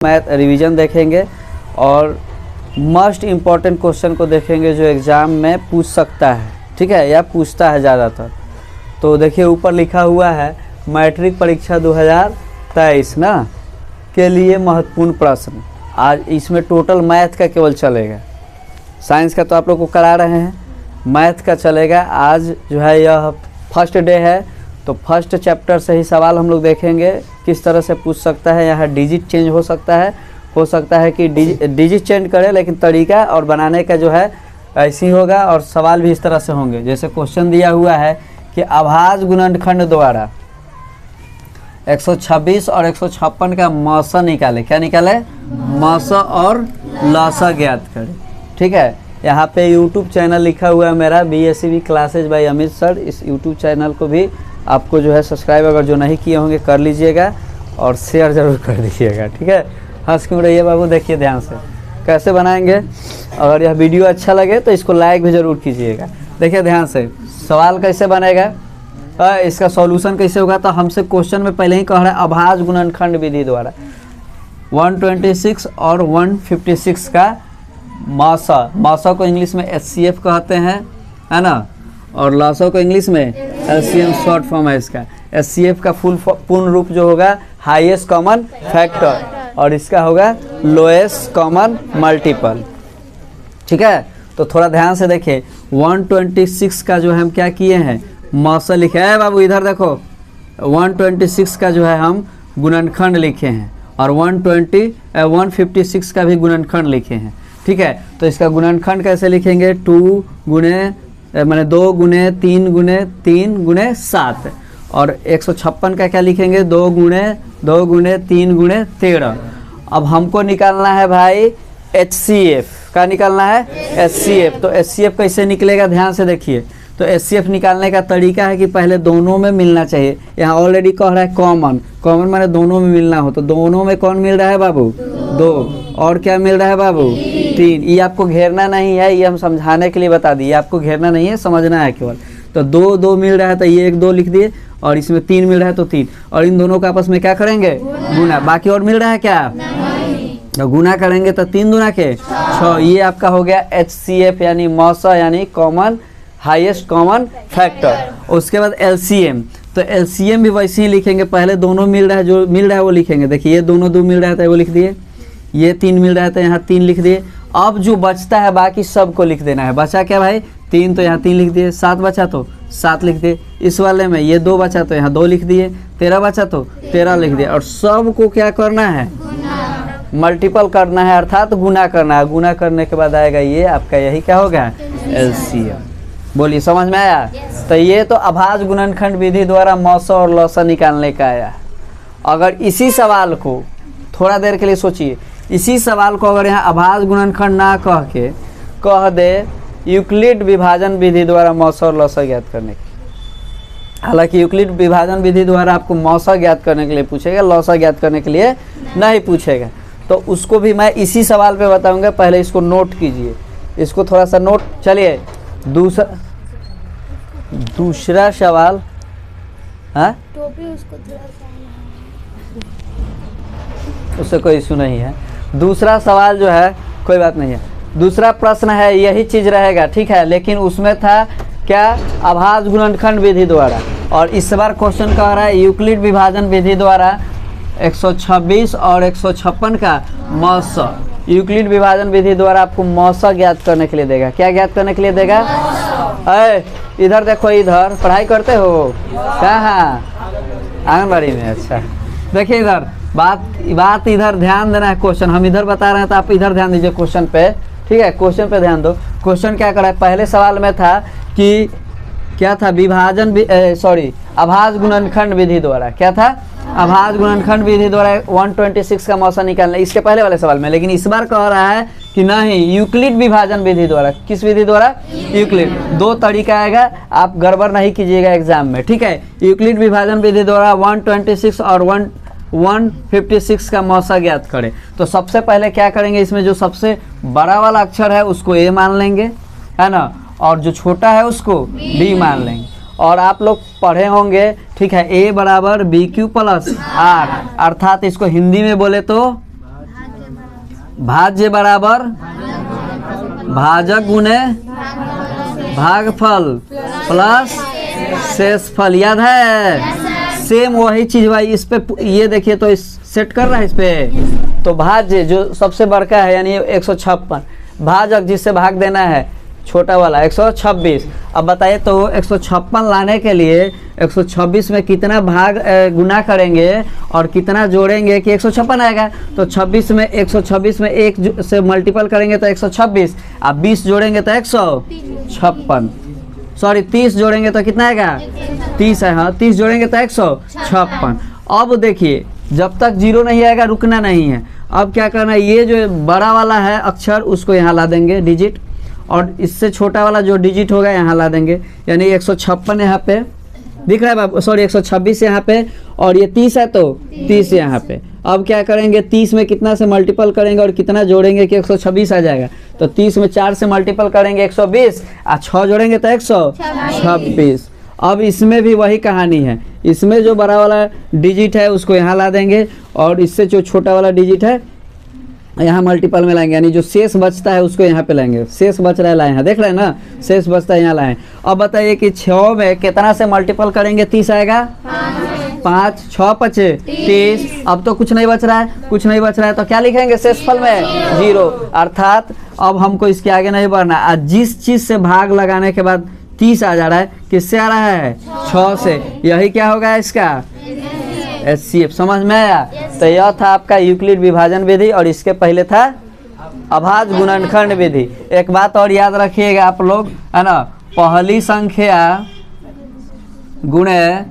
Math revision देखेंगे और must important question को देखेंगे जो एग्ज़ाम में पूछ सकता है, ठीक है, या पूछता है ज़्यादातर। तो देखिए ऊपर लिखा हुआ है मैट्रिक परीक्षा 2023 ना के लिए महत्वपूर्ण प्रश्न। आज इसमें टोटल मैथ का केवल चलेगा, साइंस का तो आप लोग को करा रहे हैं, मैथ का चलेगा। आज जो है यह फर्स्ट डे है, तो फर्स्ट चैप्टर से ही सवाल हम लोग देखेंगे किस तरह से पूछ सकता है। यहाँ डिजिट चेंज हो सकता है कि डिजिट चेंज करे, लेकिन तरीका और बनाने का जो है ऐसे ही होगा और सवाल भी इस तरह से होंगे। जैसे क्वेश्चन दिया हुआ है कि अभाज्य गुणनखंड द्वारा 126 और 156 का मौसा निकाले। क्या निकाले? मौसा और लसा ज्ञात करें, ठीक है। यहाँ पे यूट्यूब चैनल लिखा हुआ है मेरा BSCB classes by Amit sir. इस यूट्यूब चैनल को भी आपको जो है सब्सक्राइब अगर जो नहीं किए होंगे कर लीजिएगा और शेयर ज़रूर कर दीजिएगा, ठीक है। हंस क्यों रहिए बाबू, देखिए ध्यान से कैसे बनाएंगे। अगर यह वीडियो अच्छा लगे तो इसको लाइक भी ज़रूर कीजिएगा। देखिए ध्यान से सवाल कैसे बनेगा, इसका सॉल्यूशन कैसे होगा। तो हमसे क्वेश्चन में पहले ही कह रहा है अभाज्य गुणनखंड विधि द्वारा 126 और 156 का मौसा को इंग्लिश में HCF कहते हैं, है ना, और लसा को इंग्लिश में LCM शॉर्ट फॉर्म है इसका। HCF का पूर्ण रूप जो होगा हाईएस्ट कॉमन फैक्टर और इसका होगा लोएस्ट कॉमन मल्टीपल, ठीक है। तो थोड़ा ध्यान से देखिए 126 का जो है हम क्या किए हैं, मौसा लिखे है बाबू, इधर देखो 126 का जो है हम गुणनखंड लिखे हैं और 156 का भी गुणनखंड लिखे हैं, ठीक है। तो इसका गुणनखंड कैसे लिखेंगे, 2 गुणे मैंने 2 गुणे 3 गुणे 3 गुणे 7 और 156 का क्या लिखेंगे, 2 गुणे 3 गुणे 13। अब हमको निकालना है भाई HCF का, निकालना है HCF। तो HCF कैसे निकलेगा, ध्यान से देखिए। तो HCF निकालने का तरीका है कि पहले दोनों में मिलना चाहिए। यहाँ ऑलरेडी कह रहा है कॉमन माने दोनों में मिलना हो, तो दोनों में कौन मिल रहा है बाबू, 2, और क्या मिल रहा है बाबू, 3। ये आपको घेरना नहीं है, ये हम समझाने के लिए बता दिए, आपको घेरना नहीं है, समझना है केवल। तो 2 मिल रहा है तो ये 1 2 लिख दिए और इसमें 3 मिल रहा है तो 3, और इन दोनों का आपस में क्या करेंगे, गुना। बाकी और मिल रहा है क्या, तो गुना करेंगे तो 3 दूना के 6। ये आपका हो गया HCF यानी मौसा यानी कॉमन हाईएस्ट कॉमन फैक्टर। उसके बाद LCM, तो LCM भी वैसे ही लिखेंगे, पहले दोनों मिल रहा है, जो मिल रहा है वो लिखेंगे। देखिए ये दोनों 2 मिल रहा है तो वो लिख दिए, ये 3 मिल रहा है तो यहाँ 3 लिख दिए। अब जो बचता है बाकी सब को लिख देना है। बचा क्या भाई, 3 तो यहाँ 3 लिख दिए, 7 बचा तो 7 लिख दिए। इस वाले में ये 2 बचा तो यहाँ 2 लिख दिए, 13 बचा तो 13 लिख दिए। और सब को क्या करना है, मल्टीपल करना है, अर्थात गुना करना है। गुना करने के बाद आएगा ये आपका, यही क्या होगा LCM। बोलिए समझ में आया। तो ये तो अभाज्य गुणनखंड विधि द्वारा मौसा और लसा निकालने का आया। अगर इसी सवाल को थोड़ा देर के लिए सोचिए, इसी सवाल को अगर यहाँ अभाज्य गुणनखंड ना कह के कह दे यूक्लिड विभाजन विधि द्वारा मौसा और लसा ज्ञात करने की। हालांकि यूक्लिड विभाजन विधि द्वारा आपको मौसा ज्ञात करने के लिए पूछेगा, लसा ज्ञात करने के लिए नहीं पूछेगा। तो उसको भी मैं इसी सवाल पे बताऊंगा, पहले इसको नोट कीजिए, इसको थोड़ा सा नोट। चलिए दूसरा सवाल, हाँ उससे कोई इशू नहीं है। दूसरा सवाल जो है कोई बात नहीं है, दूसरा प्रश्न है यही चीज़ रहेगा, ठीक है, लेकिन उसमें था क्या, अभाज्य गुणनखंड विधि द्वारा। और इस बार क्वेश्चन कह रहा है यूक्लिड विभाजन विधि द्वारा 126 और 156 का मौसा। यूक्लिड विभाजन विधि द्वारा आपको मौसा ज्ञात करने के लिए देगा। क्या ज्ञात करने के लिए देगा, इधर देखो, इधर पढ़ाई करते हो कहाँ, आंगनबाड़ी में। अच्छा देखिए इधर बात इधर ध्यान देना है। क्वेश्चन हम इधर बता रहे हैं तो आप इधर ध्यान दीजिए क्वेश्चन पे, ठीक है। क्वेश्चन पे ध्यान दो। क्वेश्चन क्या कर रहा है, पहले सवाल में था कि क्या था, अभाज्य गुणनखंड विधि द्वारा, क्या था, अभाज्य गुणनखंड विधि द्वारा 126 का मौसा निकालना, इसके पहले वाले सवाल में। लेकिन इस बार कह रहा है कि नहीं, यूक्लिड विभाजन विधि द्वारा। किस विधि द्वारा, यूक्लिड। 2 तरीका आएगा, आप गड़बड़ नहीं कीजिएगा एग्जाम में, ठीक है। यूक्लिड विभाजन विधि द्वारा 126 और 156 का मौसा ज्ञात करें। तो सबसे पहले क्या करेंगे, इसमें जो सबसे बड़ा वाला अक्षर है उसको A मान लेंगे, है ना, और जो छोटा है उसको B मान लेंगे। और आप लोग पढ़े होंगे, ठीक है, A बराबर BQ प्लस R, अर्थात इसको हिंदी में बोले तो भाज्य बराबर भाजक गुने भागफल प्लस शेषफल, याद है? सेम वही चीज भाई इस पे, ये देखिए तो इस सेट कर रहा है इस पे। तो भाज्य जो सबसे बड़का है यानी 156, भाजक जिससे भाग देना है छोटा वाला 126। अब बताइए तो 156 लाने के लिए 126 में कितना भाग गुना करेंगे और कितना जोड़ेंगे कि 156 आएगा। तो 126 में 1 से मल्टीपल करेंगे तो 126, अब 20 जोड़ेंगे तो 156, सॉरी 30 जोड़ेंगे तो कितना आएगा 30 है, हाँ 30 जोड़ेंगे तो 156। अब देखिए जब तक जीरो नहीं आएगा रुकना नहीं है। अब क्या करना है, ये जो बड़ा वाला है अक्षर उसको यहाँ ला देंगे डिजिट, और इससे छोटा वाला जो डिजिट होगा यहाँ ला देंगे, यानी 156 यहाँ पे दिख रहा है बाबू, सॉरी 126 यहाँ पे, और ये 30 है तो 30 यहाँ पे। अब क्या करेंगे 30 में कितना से मल्टीपल करेंगे और कितना जोड़ेंगे कि 126 आ जाएगा। तो 30 में 4 से मल्टीपल करेंगे 120 और 6 जोड़ेंगे तो 126। अब इसमें भी वही कहानी है, इसमें जो बड़ा वाला डिजिट है उसको यहाँ ला देंगे और इससे जो छोटा वाला डिजिट है यहाँ मल्टीपल में लाएंगे, यानी जो शेष बचता है उसको यहाँ पे लाएंगे। शेष बच रहा है लाए हैं, देख रहे हैं ना, शेष बचता है यहाँ लाए हैं। अब बताइए कि 6 में कितना से मल्टीपल करेंगे 30 आएगा, 5 6 5 30। अब तो कुछ नहीं बच रहा है, कुछ नहीं बच रहा है तो क्या लिखेंगे शेषफल में 0, अर्थात अब हमको इसके आगे नहीं बढ़ना। जिस चीज से भाग लगाने के बाद 30 आ जा रहा है, किससे आ रहा है 6 से, यही क्या होगा इसका HCF। समझ में आया? तो यह था आपका यूक्लिड विभाजन विधि और इसके पहले था अभाज्य गुणनखंड विधि। एक बात और याद रखिएगा आप लोग, है ना, पहली संख्या गुणे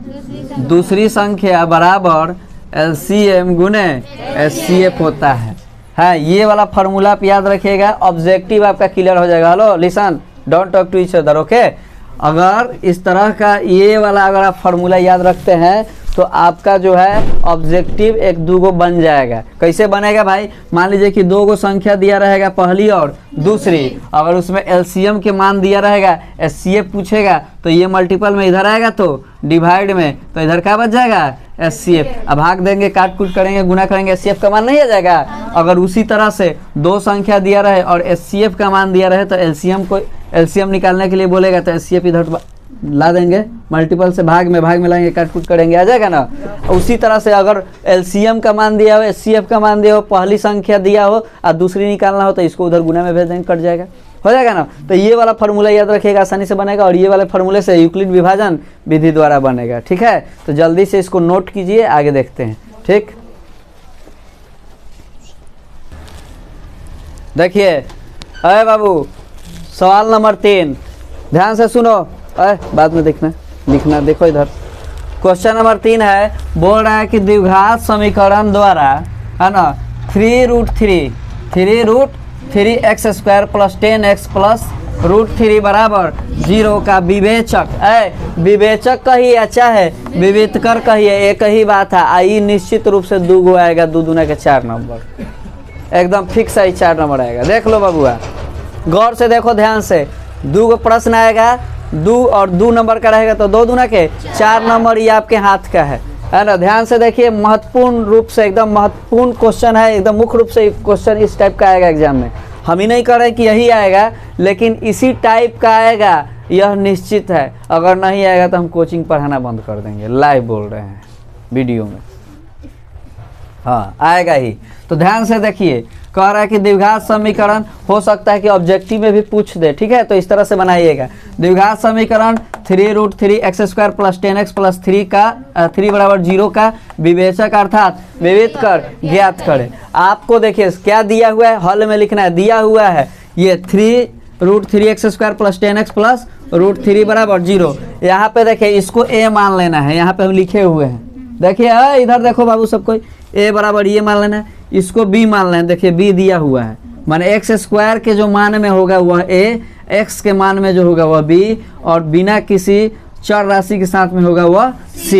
दूसरी संख्या बराबर LCM गुणे HCF होता है। हाँ, ये वाला फार्मूला आप याद रखिएगा, ऑब्जेक्टिव आपका क्लियर हो जाएगा। Hello listen, don't talk to each other, okay. अगर इस तरह का ये वाला अगर आप फार्मूला याद रखते हैं तो आपका जो है ऑब्जेक्टिव 1-2 बन जाएगा। कैसे बनेगा भाई, मान लीजिए कि 2 संख्या दिया रहेगा पहली और दूसरी, अगर उसमें LCM के मान दिया रहेगा, HCF पूछेगा तो ये मल्टीपल में इधर आएगा तो डिवाइड में, तो इधर क्या बच जाएगा HCF। अब भाग देंगे, काट कूट करेंगे, गुना करेंगे, HCF का मान नहीं आ जाएगा। अगर उसी तरह से 2 संख्या दिया रहे और HCF का मान दिया रहे तो LCM निकालने के लिए बोलेगा तो HCF इधर ला देंगे, मल्टीपल से भाग में लाएंगे, काट कूट करेंगे, आ जाएगा ना। उसी तरह से अगर LCM का मान दिया हो, HCF का मान दिया हो, पहली संख्या दिया हो और दूसरी निकालना हो तो इसको उधर गुना में भेज देंगे, कट जाएगा, हो जाएगा ना। तो ये वाला फार्मूला याद रखिएगा, आसानी से बनेगा और ये वाले फार्मूले से यूक्लिड विभाजन विधि द्वारा बनेगा। ठीक है, तो जल्दी से इसको नोट कीजिए, आगे देखते हैं। ठीक, देखिए अरे बाबू, सवाल नंबर 3 ध्यान से सुनो, बाद में लिखना, देखो इधर। क्वेश्चन नंबर 3 है, बोल रहा है कि द्विघात समीकरण द्वारा, है ना, 3√3x² प्लस 10x प्लस √3 बराबर 0 का विवेचक, विवेचक कहिए अच्छा है, विवेतकर कहिए, एक ही बात है। आई निश्चित रूप से 2 आएगा, 2 दूना के 4 नंबर, एकदम फिक्स है 4 नंबर आएगा। देख लो बाबुआ, गौर से देखो ध्यान से, 2 प्रश्न आएगा, 2 और 2 नंबर का रहेगा तो 2 दूना के 4 नंबर, ये आपके हाथ का है ना। ध्यान से देखिए, महत्वपूर्ण रूप से एकदम महत्वपूर्ण क्वेश्चन है, एकदम मुख्य रूप से क्वेश्चन इस टाइप का आएगा एग्जाम में। हम ही नहीं कर रहे कि यही आएगा, लेकिन इसी टाइप का आएगा, यह निश्चित है। अगर नहीं आएगा तो हम कोचिंग पढ़ाना बंद कर देंगे, लाइव बोल रहे हैं वीडियो में। हाँ, आएगा ही। तो ध्यान से देखिए, कह रहा है कि द्विघात समीकरण, हो सकता है कि ऑब्जेक्टिव में भी पूछ दे, ठीक है, तो इस तरह से बनाइएगा। द्विघात समीकरण 3√3x² प्लस 10x प्लस 3 बराबर 0 का विवेचक अर्थात विविध कर ज्ञात करें। आपको देखिए क्या दिया हुआ है, हल में लिखना है, दिया हुआ है ये 3√3x² प्लस 10x प्लस √3 बराबर 0। यहाँ पे देखिए इसको a मान लेना है, यहाँ पे हम लिखे हुए हैं, देखिए इधर देखो बाबू, सबको a बराबर ये मान लेना है, इसको b मान लेना है। देखिए b दिया हुआ है, माने x² के जो मान में होगा वह a, x के मान में जो होगा वह b, और बिना किसी चर राशि के साथ में होगा वह c।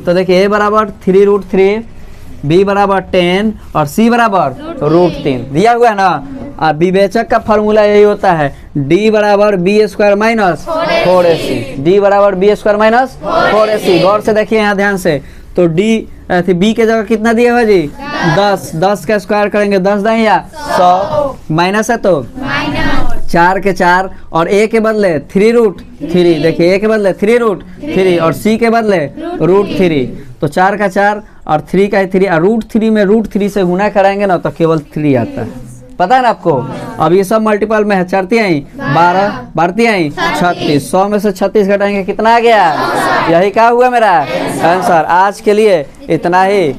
तो देखिए a बराबर 3√3, b बराबर 10 और c बराबर √3 दिया हुआ है ना। विवेचक का फॉर्मूला यही होता है, d बराबर b² माइनस 4ac, d बराबर b² माइनस 4ac। गौर से देखिए यहाँ ध्यान से, तो बी के जगह कितना दिया हुआ जी 10, 10 का स्क्वायर करेंगे 10 दाएं 100, माइनस है तो 4 के 4 और a के बदले 3√3, देखिए a के बदले 3√3 और c के बदले √3, तो 4 का 4 और 3 का 3 और √3 में √3 से गुना कराएंगे ना तो केवल 3 आता है, पता है ना आपको। अब ये सब मल्टीपल में है, 4 तिहाई 12, 12 तिहाई 36, 100 में से 36 घटाएंगे कितना आ गया, यही क्या हुआ मेरा आंसर। आज के लिए इतना ही।